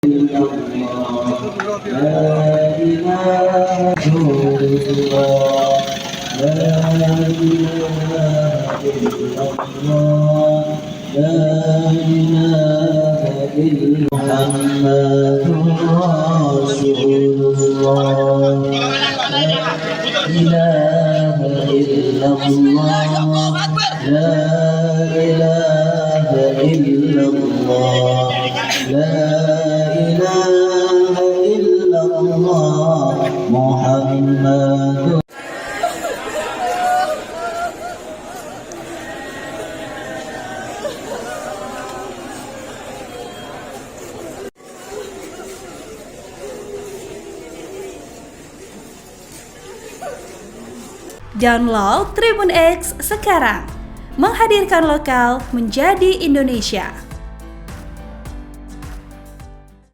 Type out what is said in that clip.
إلا الله لا إله إلا الله لا إله إلا الله لا إله إلا محمد رسول الله لا إله إلا الله لا إله إلا الله لا إله إلا الله محمد. Download Tribun X sekarang, menghadirkan lokal menjadi Indonesia.